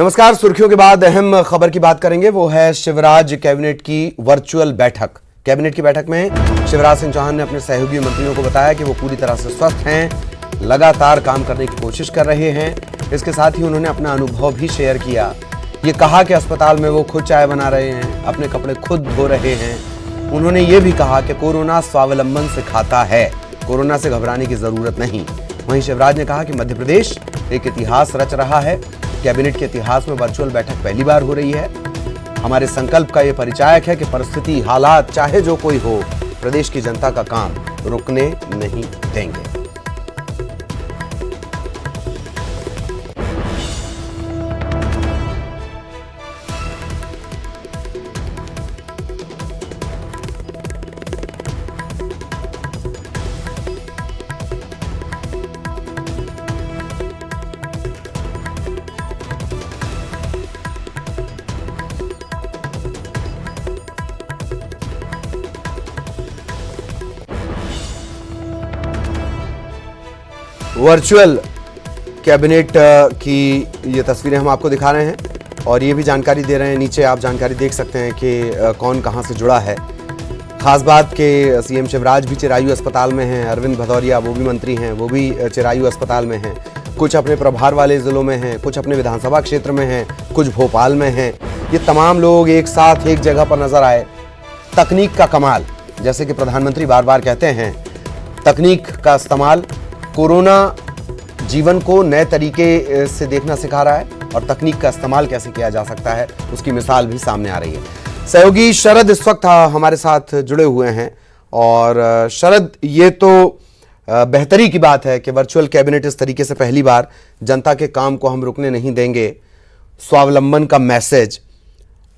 नमस्कार। सुर्खियों के बाद अहम खबर की बात करेंगे, वो है शिवराज कैबिनेट की वर्चुअल बैठक। कैबिनेट की बैठक में शिवराज सिंह चौहान ने अपने सहयोगी मंत्रियों को बताया कि वो पूरी तरह से स्वस्थ हैं, लगातार काम करने की कोशिश कर रहे हैं। इसके साथ ही उन्होंने अपना अनुभव भी शेयर किया। ये कहा कि अस्पताल में वो खुद चाय बना रहे हैं, अपने कपड़े खुद धो रहे हैं। उन्होंने ये भी कहा कि कोरोना स्वावलंबन सिखाता है, कोरोना से घबराने की जरूरत नहीं। वहीं शिवराज ने कहा कि मध्य प्रदेश एक इतिहास रच रहा है। कैबिनेट के इतिहास में वर्चुअल बैठक पहली बार हो रही है। हमारे संकल्प का यह परिचायक है कि परिस्थिति, हालात चाहे जो कोई हो, प्रदेश की जनता का काम रुकने नहीं देंगे। वर्चुअल कैबिनेट की ये तस्वीरें हम आपको दिखा रहे हैं और ये भी जानकारी दे रहे हैं। नीचे आप जानकारी देख सकते हैं कि कौन कहां से जुड़ा है। खास बात के सीएम शिवराज भी चिरायू अस्पताल में हैं, अरविंद भदौरिया वो भी मंत्री हैं, वो भी चिरायू अस्पताल में हैं। कुछ अपने प्रभार वाले जिलों में हैं, कुछ अपने विधानसभा क्षेत्र में हैं, कुछ भोपाल में हैं। ये तमाम लोग एक साथ एक जगह पर नजर आए। तकनीक का कमाल, जैसे कि प्रधानमंत्री बार बार कहते हैं, तकनीक का इस्तेमाल कोरोना जीवन को नए तरीके से देखना सिखा रहा है और तकनीक का इस्तेमाल कैसे किया जा सकता है उसकी मिसाल भी सामने आ रही है। सहयोगी शरद इस वक्त हमारे साथ जुड़े हुए हैं और शरद, ये तो बेहतरी की बात है कि वर्चुअल कैबिनेट इस तरीके से पहली बार, जनता के काम को हम रुकने नहीं देंगे, स्वावलंबन का मैसेज।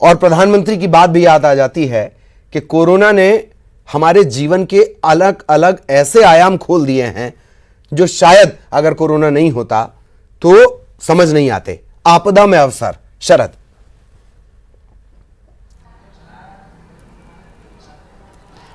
और प्रधानमंत्री की बात भी याद आ जाती है कि कोरोना ने हमारे जीवन के अलग अलग ऐसे आयाम खोल दिए हैं जो शायद अगर कोरोना नहीं होता तो समझ नहीं आते। आपदा में अवसर। शरद,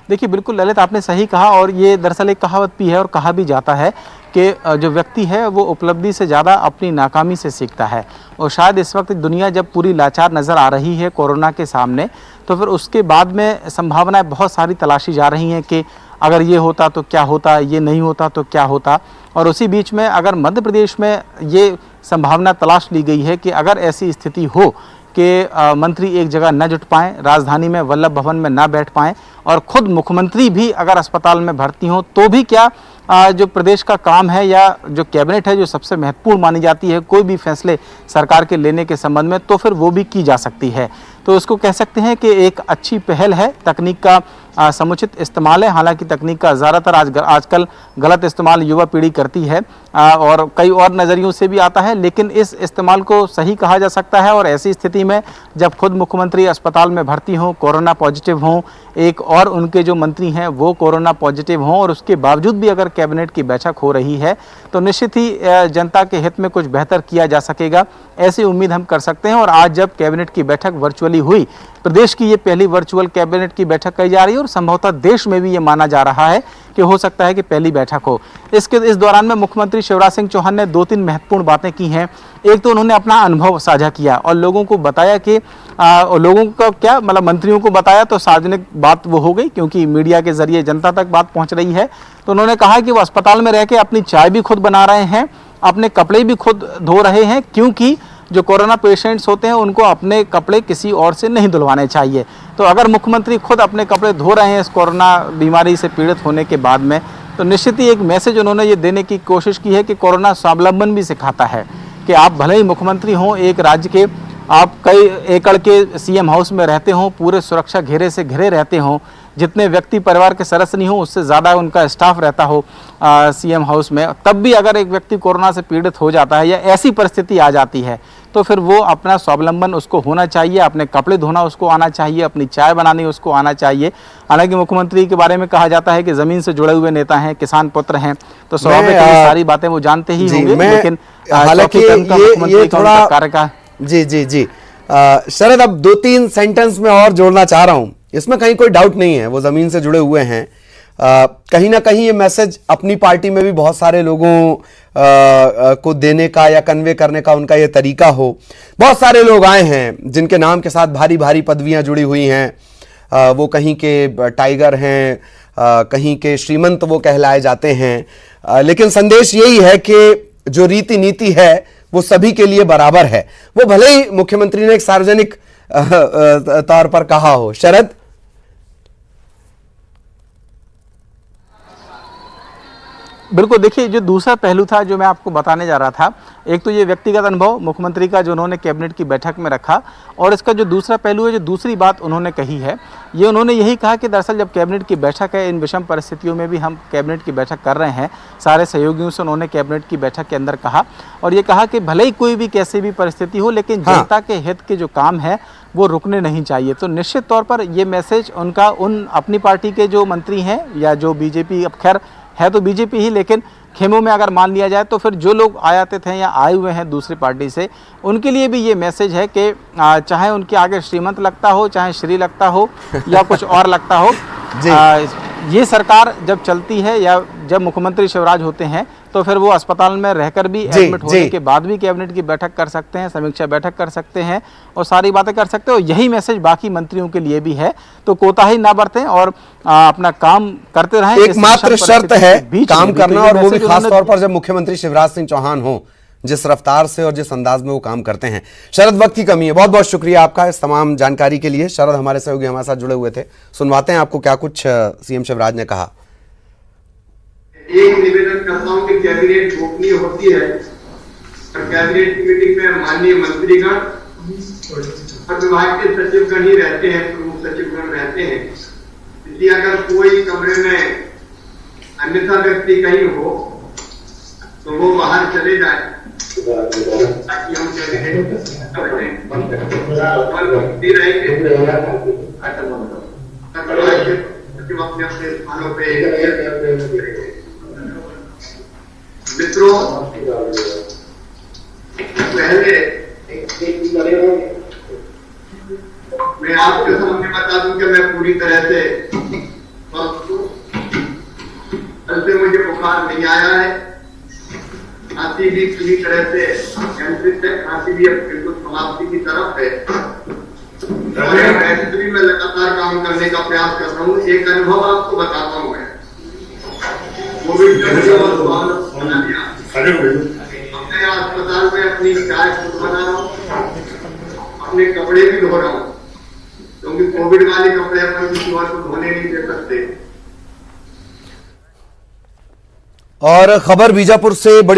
देखिए बिल्कुल ललित, आपने सही कहा और ये दरअसल एक कहावत भी है और कहा भी जाता है कि जो व्यक्ति है वो उपलब्धि से ज़्यादा अपनी नाकामी से सीखता है। और शायद इस वक्त दुनिया जब पूरी लाचार नज़र आ रही है कोरोना के सामने, तो फिर उसके बाद में संभावनाएं बहुत सारी तलाशी जा रही हैं कि अगर ये होता तो क्या होता, ये नहीं होता तो क्या होता। और उसी बीच में अगर मध्य प्रदेश में ये संभावना तलाश ली गई है कि अगर ऐसी स्थिति हो कि मंत्री एक जगह न जुट पाएँ, राजधानी में वल्लभ भवन में ना बैठ पाएँ और खुद मुख्यमंत्री भी अगर अस्पताल में भर्ती हों, तो भी क्या जो प्रदेश का काम है या जो कैबिनेट है जो सबसे महत्वपूर्ण मानी जाती है कोई भी फैसले सरकार के लेने के संबंध में, तो फिर वो भी की जा सकती है। तो इसको कह सकते हैं कि एक अच्छी पहल है, तकनीक का समुचित इस्तेमाल है। हालांकि तकनीक का ज़्यादातर आजकल गलत इस्तेमाल युवा पीढ़ी करती है और कई और नज़रियों से भी आता है, लेकिन इस इस्तेमाल को सही कहा जा सकता है। और ऐसी स्थिति में जब खुद मुख्यमंत्री अस्पताल में भर्ती हों, कोरोना पॉजिटिव हों, एक और उनके जो मंत्री हैं वो कोरोना पॉजिटिव हों और उसके बावजूद भी अगर कैबिनेट की बैठक हो रही है, तो निश्चित ही जनता के हित में कुछ बेहतर किया जा सकेगा, ऐसी उम्मीद हम कर सकते हैं। और आज जब कैबिनेट की बैठक वर्चुअली हुई, प्रदेश की ये पहली वर्चुअल कैबिनेट की बैठक कही जा रही है और संभवतः देश में भी ये माना जा रहा है कि हो सकता है कि पहली बैठक हो। इस दौरान में मुख्यमंत्री शिवराज सिंह चौहान ने 2-3 महत्वपूर्ण बातें की हैं। एक तो उन्होंने अपना अनुभव साझा किया और लोगों को बताया कि लोगों का क्या मतलब, मंत्रियों को बताया तो सार्वजनिक बात वो हो गई क्योंकि मीडिया के जरिए जनता तक बात पहुंच रही है। तो उन्होंने कहा कि वो अस्पताल में रह के अपनी चाय भी खुद बना रहे हैं, अपने कपड़े भी खुद धो रहे हैं, क्योंकि जो कोरोना पेशेंट्स होते हैं उनको अपने कपड़े किसी और से नहीं धुलवाने चाहिए। तो अगर मुख्यमंत्री खुद अपने कपड़े धो रहे हैं इस कोरोना बीमारी से पीड़ित होने के बाद में, तो निश्चित ही एक मैसेज उन्होंने ये देने की कोशिश की है कि कोरोना स्वावलंबन भी सिखाता है कि आप भले ही मुख्यमंत्री हों, एक राज्य के, आप कई एकड़ के सीएम हाउस में रहते हों, पूरे सुरक्षा घेरे से घिरे रहते हों, जितने व्यक्ति परिवार के सदस्य नहीं हो उससे ज़्यादा उनका स्टाफ रहता हो सीएम हाउस में, तब भी अगर एक व्यक्ति कोरोना से पीड़ित हो जाता है या ऐसी परिस्थिति आ जाती है, तो फिर वो अपना स्वावलंबन उसको होना चाहिए, अपने कपड़े धोना उसको आना चाहिए, अपनी चाय बनानी उसको आना चाहिए। हालांकि मुख्यमंत्री के बारे में कहा जाता है कि ज़मीन से जुड़े हुए नेता हैं, किसान पुत्र हैं, तो स्वाभाविक है सारी बातें वो जानते ही होंगे। लेकिन हालांकि ये थोड़ा कार्यकाल जी शरद, अब 2-3 सेंटेंस में और जोड़ना चाह रहा हूं। इसमें कहीं कोई डाउट नहीं है, वो जमीन से जुड़े हुए हैं, कहीं ना कहीं ये मैसेज अपनी पार्टी में भी बहुत सारे लोगों को देने का या कन्वे करने का उनका ये तरीका हो। बहुत सारे लोग आए हैं जिनके नाम के साथ भारी भारी पदवियां जुड़ी हुई हैं। वो कहीं के टाइगर हैं, कहीं के श्रीमंत वो कहलाए जाते हैं, लेकिन संदेश यही है कि जो रीति नीति है वो सभी के लिए बराबर है। वो भले ही मुख्यमंत्री ने एक सार्वजनिक तौर पर कहा हो। शरद, बिल्कुल, देखिए जो दूसरा पहलू था जो मैं आपको बताने जा रहा था, एक तो ये व्यक्तिगत अनुभव मुख्यमंत्री का जो उन्होंने कैबिनेट की बैठक में रखा, और इसका जो दूसरा पहलू है, जो दूसरी बात उन्होंने कही है, ये उन्होंने यही कहा कि दरअसल जब कैबिनेट की बैठक है, इन विषम परिस्थितियों में भी हम कैबिनेट की बैठक कर रहे हैं। सारे सहयोगियों से उन्होंने कैबिनेट की बैठक के अंदर कहा, और ये कहा कि भले ही कोई भी कैसी भी परिस्थिति हो, लेकिन जनता के हित के जो काम है वो रुकने नहीं चाहिए। तो निश्चित तौर पर ये मैसेज उनका उन अपनी पार्टी के जो मंत्री हैं या जो बीजेपी, अब खैर है तो बीजेपी ही, लेकिन खेमों में अगर मान लिया जाए तो फिर जो लोग आयाते थे या आए हुए हैं दूसरी पार्टी से, उनके लिए भी ये मैसेज है कि चाहे उनके आगे श्रीमंत लगता हो, चाहे श्री लगता हो या कुछ और लगता हो, ये सरकार जब चलती है या जब मुख्यमंत्री शिवराज होते हैं तो फिर वो अस्पताल में रहकर भी एडमिट होने के बाद भी कैबिनेट की बैठक कर सकते हैं, समीक्षा बैठक कर सकते हैं और सारी बातें कर सकते हैं। और यही मैसेज बाकी मंत्रियों के लिए भी है। तो कोताही ना बरतें और अपना काम करते रहें। एकमात्र शर्त है काम करना, और वो भी खास तौर पर जब मुख्यमंत्री शिवराज सिंह चौहान हो, जिस रफ्तार से और जिस अंदाज में वो काम करते हैं। शरद, वक्त की कमी है, बहुत बहुत शुक्रिया आपका इस तमाम जानकारी के लिए। शरद हमारे सहयोगी हमारे साथ जुड़े हुए थे। सुनवाते हैं आपको क्या कुछ सीएम शिवराज ने कहा। एक निवेदन करता हूं कि कैबिनेट गोपनीय होती है और कैबिनेट की मीटिंग में माननीय मंत्रीगण और विभाग के सचिवगण ही रहते हैं, प्रमुख सचिवगण रहते हैं। इसलिए अगर कोई कमरे में अन्यथा व्यक्ति कहीं हो तो वो बाहर चले जाए ताकि हम कैबिनेट अपने अपने स्थानों पे। मित्रों, पहले मैं आपके सामने बता दूं कि मैं पूरी तरह से स्वस्थ हूं। कल से मुझे बुखार नहीं आया है, खांसी भी पूरी तरह से नियंत्रित है, खांसी भी अब बिल्कुल समाप्ति की तरफ है। वैसे भी मैं लगातार काम करने का प्रयास कर रहा हूँ। एक अनुभव आपको बताता हूँ मैं। कोविड अपने अस्पताल में अपनी चाय खुद बना रहा हूँ, अपने कपड़े भी धो रहा हूँ, क्योंकि कोविड वाले कपड़े अपन किसी और को धोने नहीं दे सकते। और खबर बीजापुर से बड़ी